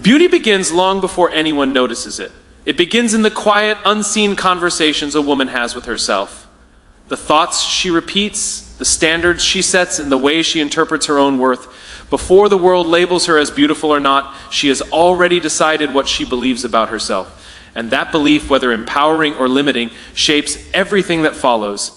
Beauty begins long before anyone notices it. It begins in the quiet, unseen conversations a woman has with herself. The thoughts she repeats, the standards she sets, and the way she interprets her own worth. Before the world labels her as beautiful or not, she has already decided what she believes about herself. And that belief, whether empowering or limiting, shapes everything that follows.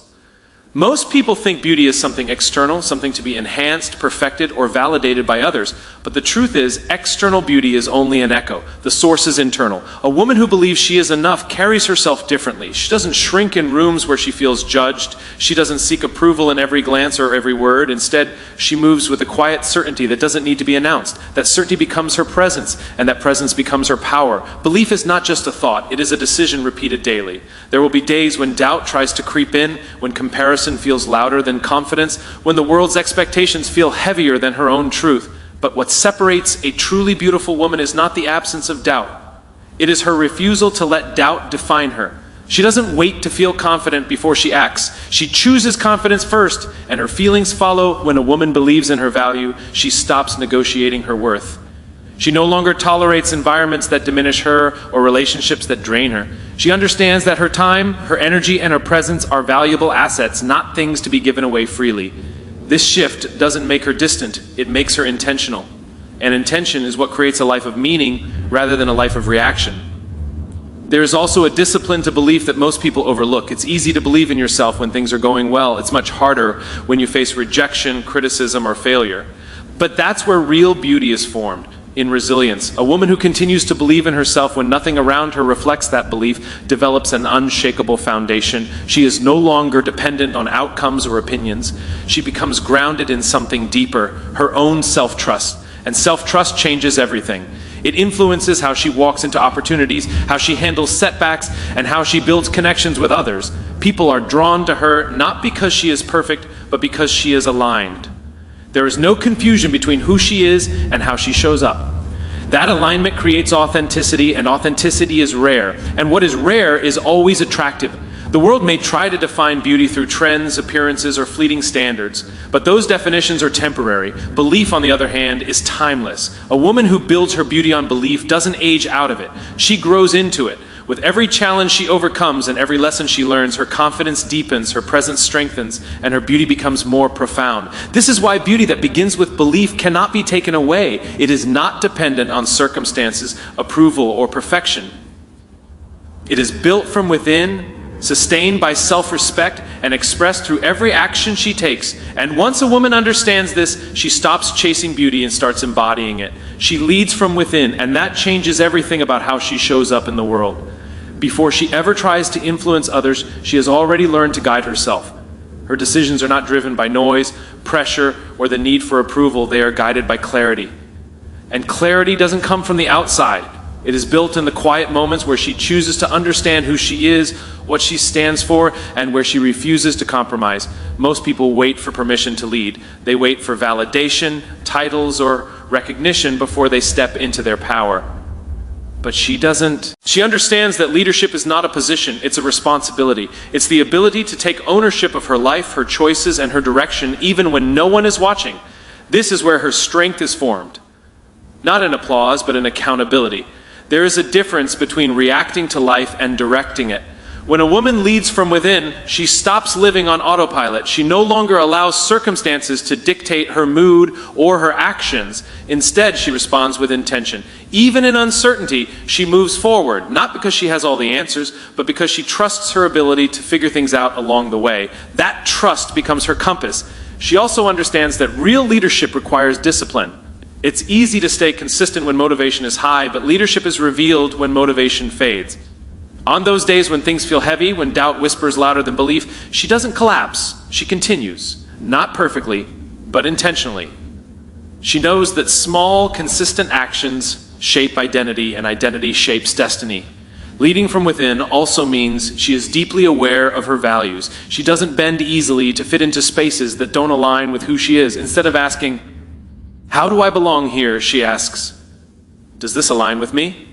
Most people think beauty is something external, something to be enhanced, perfected, or validated by others. But the truth is, external beauty is only an echo. The source is internal. A woman who believes she is enough carries herself differently. She doesn't shrink in rooms where she feels judged. She doesn't seek approval in every glance or every word. Instead, she moves with a quiet certainty that doesn't need to be announced. That certainty becomes her presence, and that presence becomes her power. Belief is not just a thought. It is a decision repeated daily. There will be days when doubt tries to creep in, when comparison feels louder than confidence, when the world's expectations feel heavier than her own truth. But what separates a truly beautiful woman is not the absence of doubt. It is her refusal to let doubt define her. She doesn't wait to feel confident before she acts. She chooses confidence first, and her feelings follow. When a woman believes in her value, she stops negotiating her worth. She no longer tolerates environments that diminish her or relationships that drain her. She understands that her time, her energy, and her presence are valuable assets, not things to be given away freely. This shift doesn't make her distant, it makes her intentional. And intention is what creates a life of meaning rather than a life of reaction. There is also a discipline to belief that most people overlook. It's easy to believe in yourself when things are going well. It's much harder when you face rejection, criticism, or failure. But that's where real beauty is formed. In resilience. A woman who continues to believe in herself when nothing around her reflects that belief develops an unshakable foundation. She is no longer dependent on outcomes or opinions. She becomes grounded in something deeper, her own self-trust. And self-trust changes everything. It influences how she walks into opportunities, how she handles setbacks, and how she builds connections with others. People are drawn to her not because she is perfect, but because she is aligned. There is no confusion between who she is and how she shows up. That alignment creates authenticity, and authenticity is rare. And what is rare is always attractive. The world may try to define beauty through trends, appearances, or fleeting standards, but those definitions are temporary. Belief, on the other hand, is timeless. A woman who builds her beauty on belief doesn't age out of it. She grows into it. With every challenge she overcomes and every lesson she learns, her confidence deepens, her presence strengthens, and her beauty becomes more profound. This is why beauty that begins with belief cannot be taken away. It is not dependent on circumstances, approval, or perfection. It is built from within, sustained by self-respect, and expressed through every action she takes. And once a woman understands this, she stops chasing beauty and starts embodying it. She leads from within, and that changes everything about how she shows up in the world. Before she ever tries to influence others, she has already learned to guide herself. Her decisions are not driven by noise, pressure, or the need for approval. They are guided by clarity. And clarity doesn't come from the outside. It is built in the quiet moments where she chooses to understand who she is, what she stands for, and where she refuses to compromise. Most people wait for permission to lead. They wait for validation, titles, or recognition before they step into their power. But she doesn't. She understands that leadership is not a position, it's a responsibility. It's the ability to take ownership of her life, her choices, and her direction, even when no one is watching. This is where her strength is formed. Not in applause, but in accountability. There is a difference between reacting to life and directing it. When a woman leads from within, she stops living on autopilot. She no longer allows circumstances to dictate her mood or her actions. Instead, she responds with intention. Even in uncertainty, she moves forward, not because she has all the answers, but because she trusts her ability to figure things out along the way. That trust becomes her compass. She also understands that real leadership requires discipline. It's easy to stay consistent when motivation is high, but leadership is revealed when motivation fades. On those days when things feel heavy, when doubt whispers louder than belief, she doesn't collapse. She continues, not perfectly, but intentionally. She knows that small, consistent actions shape identity, and identity shapes destiny. Leading from within also means she is deeply aware of her values. She doesn't bend easily to fit into spaces that don't align with who she is. Instead of asking, "How do I belong here?" she asks, "Does this align with me?"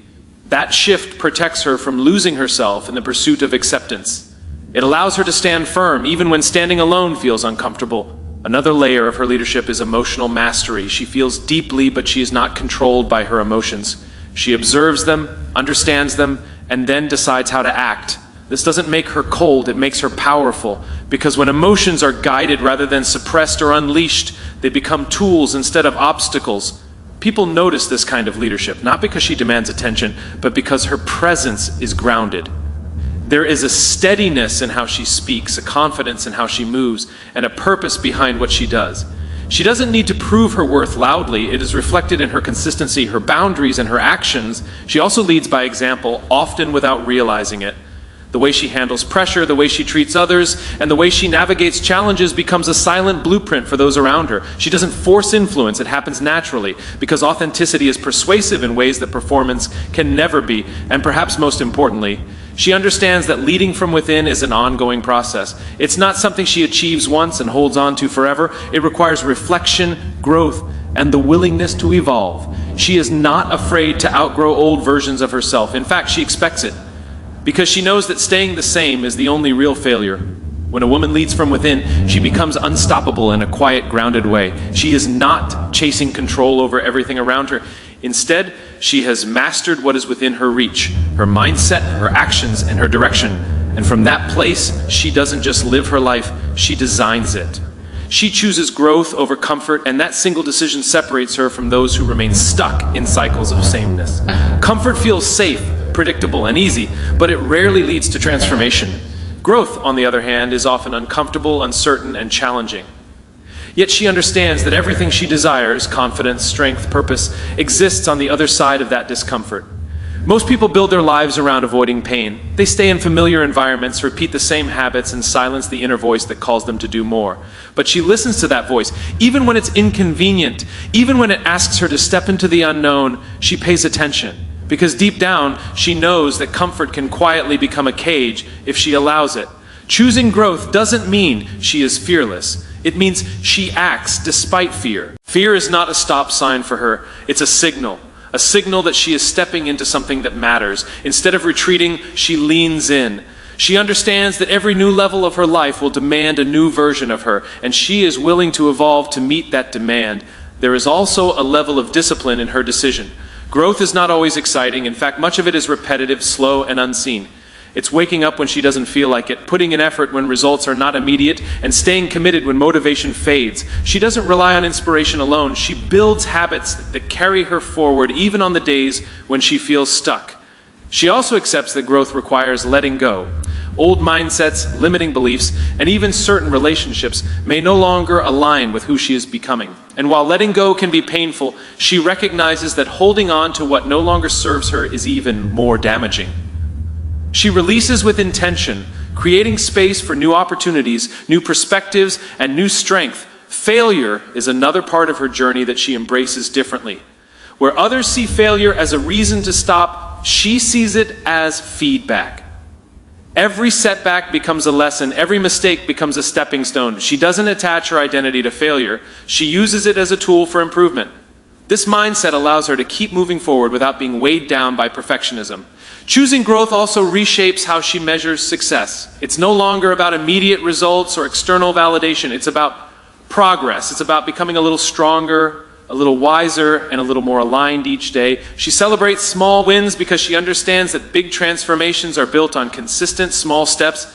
That shift protects her from losing herself in the pursuit of acceptance. It allows her to stand firm even when standing alone feels uncomfortable. Another layer of her leadership is emotional mastery. She feels deeply, but she is not controlled by her emotions. She observes them, understands them, and then decides how to act. This doesn't make her cold, it makes her powerful, because when emotions are guided rather than suppressed or unleashed, they become tools instead of obstacles. People notice this kind of leadership, not because she demands attention, but because her presence is grounded. There is a steadiness in how she speaks, a confidence in how she moves, and a purpose behind what she does. She doesn't need to prove her worth loudly. It is reflected in her consistency, her boundaries, and her actions. She also leads by example, often without realizing it. The way she handles pressure, the way she treats others, and the way she navigates challenges becomes a silent blueprint for those around her. She doesn't force influence, it happens naturally, because authenticity is persuasive in ways that performance can never be, and perhaps most importantly, she understands that leading from within is an ongoing process. It's not something she achieves once and holds on to forever. It requires reflection, growth, and the willingness to evolve. She is not afraid to outgrow old versions of herself. In fact, she expects it, because she knows that staying the same is the only real failure. When a woman leads from within, she becomes unstoppable in a quiet, grounded way. She is not chasing control over everything around her. Instead, she has mastered what is within her reach, her mindset, her actions, and her direction. And from that place, she doesn't just live her life, she designs it. She chooses growth over comfort, and that single decision separates her from those who remain stuck in cycles of sameness. Comfort feels safe, predictable, and easy, but it rarely leads to transformation. Growth, on the other hand, is often uncomfortable, uncertain, and challenging. Yet she understands that everything she desires, confidence, strength, purpose, exists on the other side of that discomfort. Most people build their lives around avoiding pain. They stay in familiar environments, repeat the same habits, and silence the inner voice that calls them to do more. But she listens to that voice. Even when it's inconvenient, even when it asks her to step into the unknown, she pays attention. Because deep down, she knows that comfort can quietly become a cage if she allows it. Choosing growth doesn't mean she is fearless. It means she acts despite fear. Fear is not a stop sign for her. It's a signal that she is stepping into something that matters. Instead of retreating, she leans in. She understands that every new level of her life will demand a new version of her, and she is willing to evolve to meet that demand. There is also a level of discipline in her decision. Growth is not always exciting. In fact, much of it is repetitive, slow, and unseen. It's waking up when she doesn't feel like it, putting in effort when results are not immediate, and staying committed when motivation fades. She doesn't rely on inspiration alone. She builds habits that carry her forward even on the days when she feels stuck. She also accepts that growth requires letting go. Old mindsets, limiting beliefs, and even certain relationships may no longer align with who she is becoming. And while letting go can be painful, she recognizes that holding on to what no longer serves her is even more damaging. She releases with intention, creating space for new opportunities, new perspectives, and new strength. Failure is another part of her journey that she embraces differently. Where others see failure as a reason to stop, she sees it as feedback. Every setback becomes a lesson. Every mistake becomes a stepping stone. She doesn't attach her identity to failure. She uses it as a tool for improvement. This mindset allows her to keep moving forward without being weighed down by perfectionism. Choosing growth also reshapes how she measures success. It's no longer about immediate results or external validation. It's about progress. It's about becoming a little stronger, a little wiser, and a little more aligned each day. She celebrates small wins because she understands that big transformations are built on consistent small steps.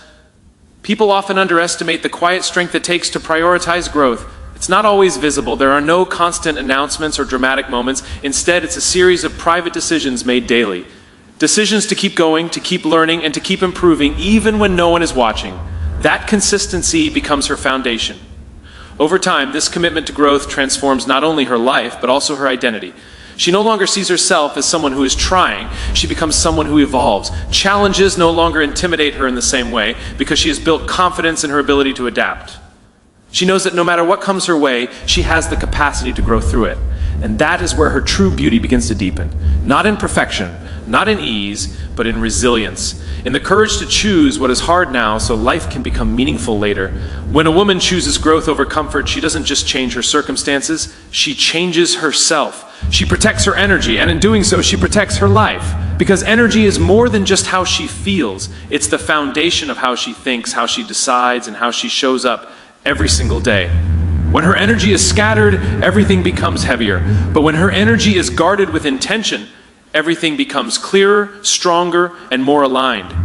People often underestimate the quiet strength it takes to prioritize growth. It's not always visible. There are no constant announcements or dramatic moments. Instead, it's a series of private decisions made daily. Decisions to keep going, to keep learning, and to keep improving even when no one is watching. That consistency becomes her foundation. Over time, this commitment to growth transforms not only her life, but also her identity. She no longer sees herself as someone who is trying. She becomes someone who evolves. Challenges no longer intimidate her in the same way because she has built confidence in her ability to adapt. She knows that no matter what comes her way, she has the capacity to grow through it. And that is where her true beauty begins to deepen. Not in perfection, not in ease, but in resilience. In the courage to choose what is hard now so life can become meaningful later. When a woman chooses growth over comfort, she doesn't just change her circumstances, she changes herself. She protects her energy, and in doing so, she protects her life. Because energy is more than just how she feels. It's the foundation of how she thinks, how she decides, and how she shows up every single day. When her energy is scattered, everything becomes heavier. But when her energy is guarded with intention, Everything becomes clearer, stronger, and more aligned.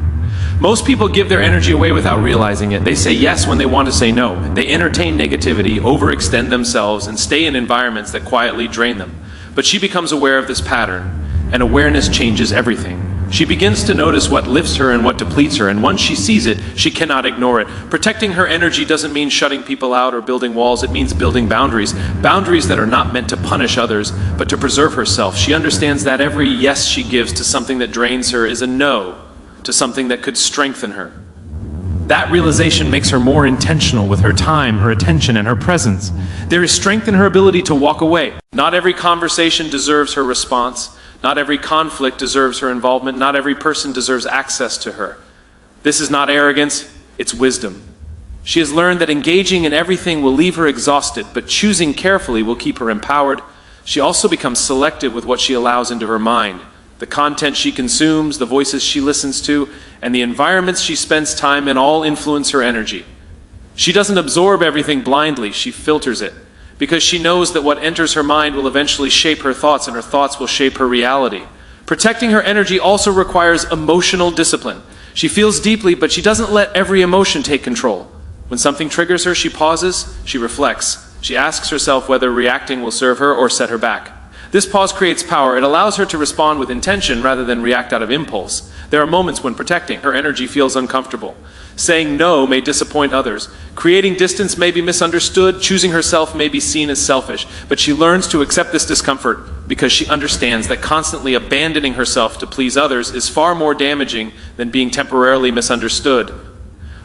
Most people give their energy away without realizing it. They say yes when they want to say no. They entertain negativity, overextend themselves, and stay in environments that quietly drain them. But she becomes aware of this pattern, and awareness changes everything. She begins to notice what lifts her and what depletes her, and once she sees it, she cannot ignore it. Protecting her energy doesn't mean shutting people out or building walls. It means building boundaries. Boundaries that are not meant to punish others, but to preserve herself. She understands that every yes she gives to something that drains her is a no to something that could strengthen her. That realization makes her more intentional with her time, her attention, and her presence. There is strength in her ability to walk away. Not every conversation deserves her response. Not every conflict deserves her involvement. Not every person deserves access to her. This is not arrogance, it's wisdom. She has learned that engaging in everything will leave her exhausted, but choosing carefully will keep her empowered. She also becomes selective with what she allows into her mind. The content she consumes, the voices she listens to, and the environments she spends time in all influence her energy. She doesn't absorb everything blindly, she filters it, because she knows that what enters her mind will eventually shape her thoughts, and her thoughts will shape her reality. Protecting her energy also requires emotional discipline. She feels deeply, but she doesn't let every emotion take control. When something triggers her, she pauses, she reflects. She asks herself whether reacting will serve her or set her back. This pause creates power. It allows her to respond with intention rather than react out of impulse. There are moments when protecting her energy feels uncomfortable. Saying no may disappoint others. Creating distance may be misunderstood. Choosing herself may be seen as selfish. But she learns to accept this discomfort because she understands that constantly abandoning herself to please others is far more damaging than being temporarily misunderstood.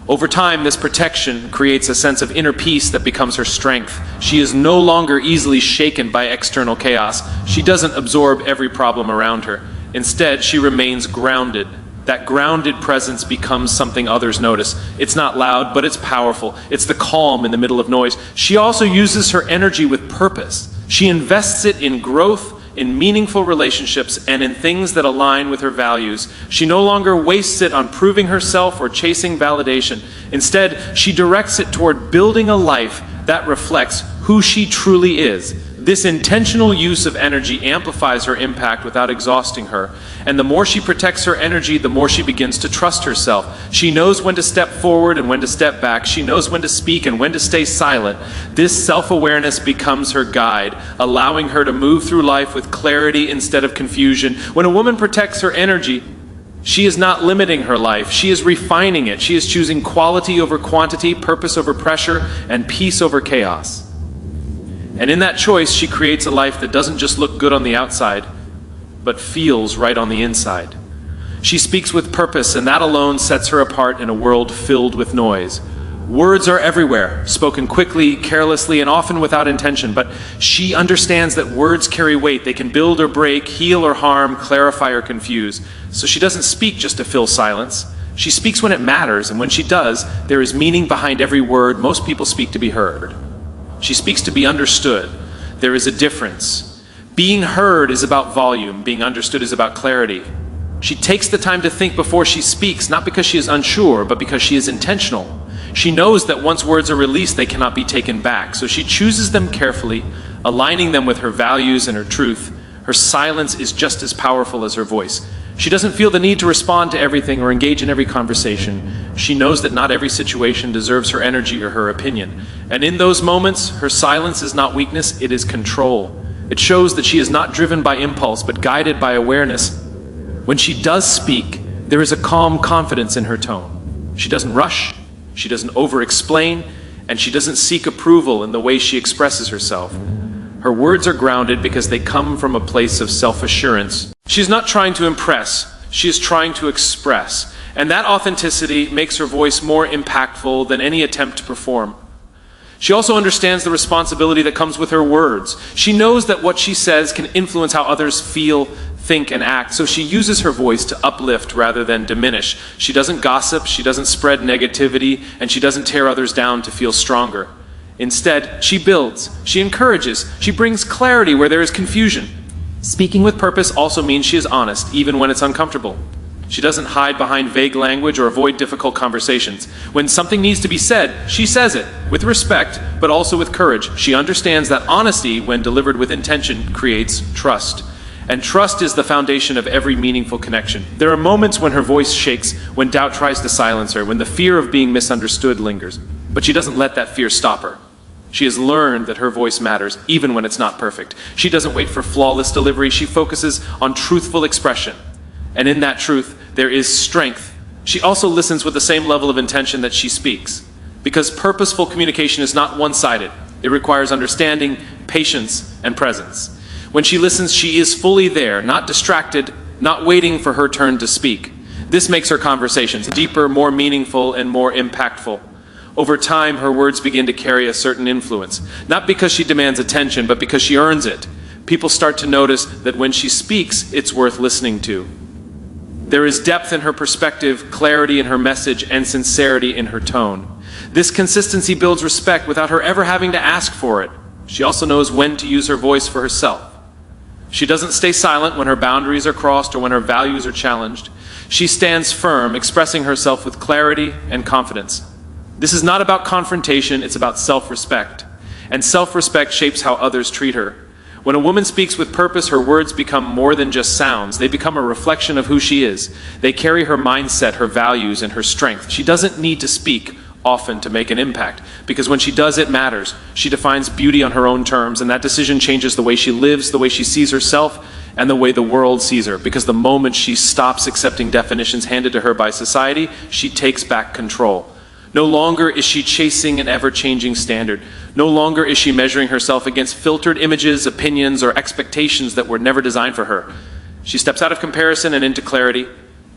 Over time, this protection creates a sense of inner peace that becomes her strength. She is no longer easily shaken by external chaos. She doesn't absorb every problem around her. Instead, she remains grounded. That grounded presence becomes something others notice. It's not loud, but it's powerful. It's the calm in the middle of noise. She also uses her energy with purpose. She invests it in growth, in meaningful relationships, and in things that align with her values. She no longer wastes it on proving herself or chasing validation. Instead, she directs it toward building a life that reflects who she truly is. This intentional use of energy amplifies her impact without exhausting her. And the more she protects her energy, the more she begins to trust herself. She knows when to step forward and when to step back. She knows when to speak and when to stay silent. This self-awareness becomes her guide, allowing her to move through life with clarity instead of confusion. When a woman protects her energy, she is not limiting her life. She is refining it. She is choosing quality over quantity, purpose over pressure, and peace over chaos. And in that choice, she creates a life that doesn't just look good on the outside, but feels right on the inside. She speaks with purpose, and that alone sets her apart in a world filled with noise. Words are everywhere, spoken quickly, carelessly, and often without intention, but she understands that words carry weight. They can build or break, heal or harm, clarify or confuse. So she doesn't speak just to fill silence. She speaks when it matters, and when she does, there is meaning behind every word. Most people speak to be heard. She speaks to be understood. There is a difference. Being heard is about volume. Being understood is about clarity. She takes the time to think before she speaks, not because she is unsure, but because she is intentional. She knows that once words are released, they cannot be taken back. So she chooses them carefully, aligning them with her values and her truth. Her silence is just as powerful as her voice. She doesn't feel the need to respond to everything or engage in every conversation. She knows that not every situation deserves her energy or her opinion. And in those moments, her silence is not weakness, it is control. It shows that she is not driven by impulse, but guided by awareness. When she does speak, there is a calm confidence in her tone. She doesn't rush, she doesn't over-explain, and she doesn't seek approval in the way she expresses herself. Her words are grounded because they come from a place of self-assurance. She's not trying to impress, she is trying to express. And that authenticity makes her voice more impactful than any attempt to perform. She also understands the responsibility that comes with her words. She knows that what she says can influence how others feel, think, and act, so she uses her voice to uplift rather than diminish. She doesn't gossip, she doesn't spread negativity, and she doesn't tear others down to feel stronger. Instead, she builds, she encourages, she brings clarity where there is confusion. Speaking with purpose also means she is honest, even when it's uncomfortable. She doesn't hide behind vague language or avoid difficult conversations. When something needs to be said, she says it, with respect, but also with courage. She understands that honesty, when delivered with intention, creates trust. And trust is the foundation of every meaningful connection. There are moments when her voice shakes, when doubt tries to silence her, when the fear of being misunderstood lingers. But she doesn't let that fear stop her. She has learned that her voice matters, even when it's not perfect. She doesn't wait for flawless delivery. She focuses on truthful expression. And in that truth, there is strength. She also listens with the same level of intention that she speaks. Because purposeful communication is not one-sided. It requires understanding, patience, and presence. When she listens, she is fully there, not distracted, not waiting for her turn to speak. This makes her conversations deeper, more meaningful, and more impactful. Over time, her words begin to carry a certain influence, not because she demands attention, but because she earns it. People start to notice that when she speaks, it's worth listening to. There is depth in her perspective, clarity in her message, and sincerity in her tone. This consistency builds respect without her ever having to ask for it. She also knows when to use her voice for herself. She doesn't stay silent when her boundaries are crossed or when her values are challenged. She stands firm, expressing herself with clarity and confidence. This is not about confrontation, it's about self-respect. And self-respect shapes how others treat her. When a woman speaks with purpose, her words become more than just sounds. They become a reflection of who she is. They carry her mindset, her values, and her strength. She doesn't need to speak often to make an impact, because when she does, it matters. She defines beauty on her own terms, and that decision changes the way she lives, the way she sees herself, and the way the world sees her, because the moment she stops accepting definitions handed to her by society, she takes back control. No longer is she chasing an ever-changing standard. No longer is she measuring herself against filtered images, opinions, or expectations that were never designed for her. She steps out of comparison and into clarity.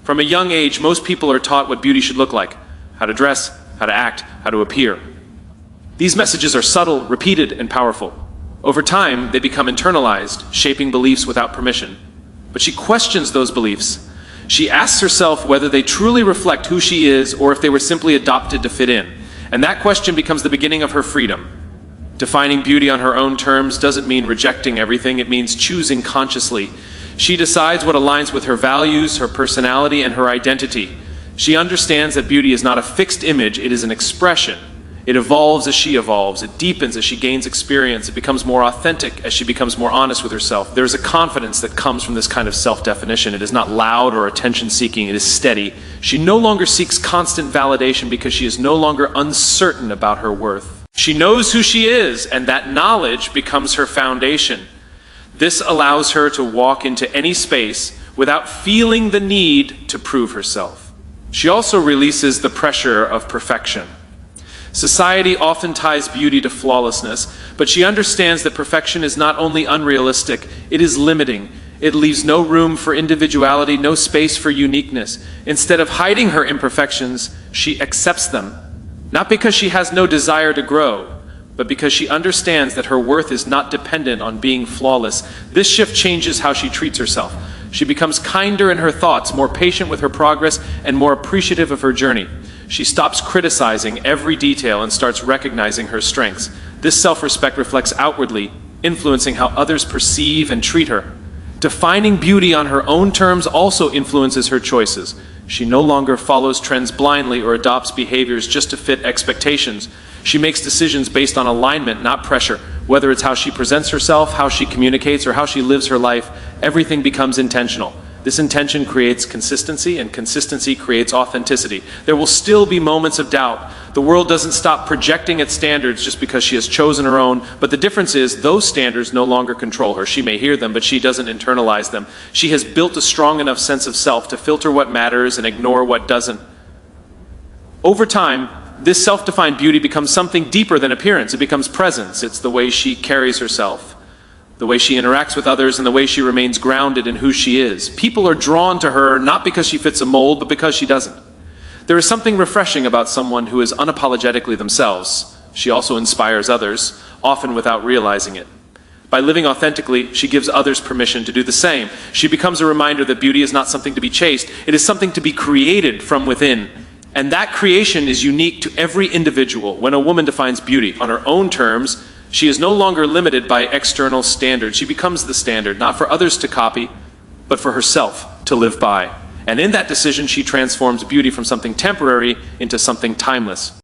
From a young age, most people are taught what beauty should look like: how to dress, how to act, how to appear. These messages are subtle, repeated, and powerful. Over time, they become internalized, shaping beliefs without permission. But she questions those beliefs. She asks herself whether they truly reflect who she is or if they were simply adopted to fit in. And that question becomes the beginning of her freedom. Defining beauty on her own terms doesn't mean rejecting everything, it means choosing consciously. She decides what aligns with her values, her personality, and her identity. She understands that beauty is not a fixed image, it is an expression. It evolves as she evolves, it deepens as she gains experience, it becomes more authentic as she becomes more honest with herself. There's a confidence that comes from this kind of self-definition. It is not loud or attention-seeking, it is steady. She no longer seeks constant validation because she is no longer uncertain about her worth. She knows who she is, and that knowledge becomes her foundation. This allows her to walk into any space without feeling the need to prove herself. She also releases the pressure of perfection. Society often ties beauty to flawlessness, but she understands that perfection is not only unrealistic, it is limiting. It leaves no room for individuality, no space for uniqueness. Instead of hiding her imperfections, she accepts them. Not because she has no desire to grow, but because she understands that her worth is not dependent on being flawless. This shift changes how she treats herself. She becomes kinder in her thoughts, more patient with her progress, and more appreciative of her journey. She stops criticizing every detail and starts recognizing her strengths. This self-respect reflects outwardly, influencing how others perceive and treat her. Defining beauty on her own terms also influences her choices. She no longer follows trends blindly or adopts behaviors just to fit expectations. She makes decisions based on alignment, not pressure. Whether it's how she presents herself, how she communicates, or how she lives her life, everything becomes intentional. This intention creates consistency, and consistency creates authenticity. There will still be moments of doubt. The world doesn't stop projecting its standards just because she has chosen her own, but the difference is those standards no longer control her. She may hear them, but she doesn't internalize them. She has built a strong enough sense of self to filter what matters and ignore what doesn't. Over time, this self-defined beauty becomes something deeper than appearance. It becomes presence. It's the way she carries herself, the way she interacts with others, and the way she remains grounded in who she is. People are drawn to her not because she fits a mold, but because she doesn't. There is something refreshing about someone who is unapologetically themselves. She also inspires others, often without realizing it. By living authentically, she gives others permission to do the same. She becomes a reminder that beauty is not something to be chased, it is something to be created from within. And that creation is unique to every individual. When a woman defines beauty on her own terms, she is no longer limited by external standards. She becomes the standard, not for others to copy, but for herself to live by. And in that decision, she transforms beauty from something temporary into something timeless.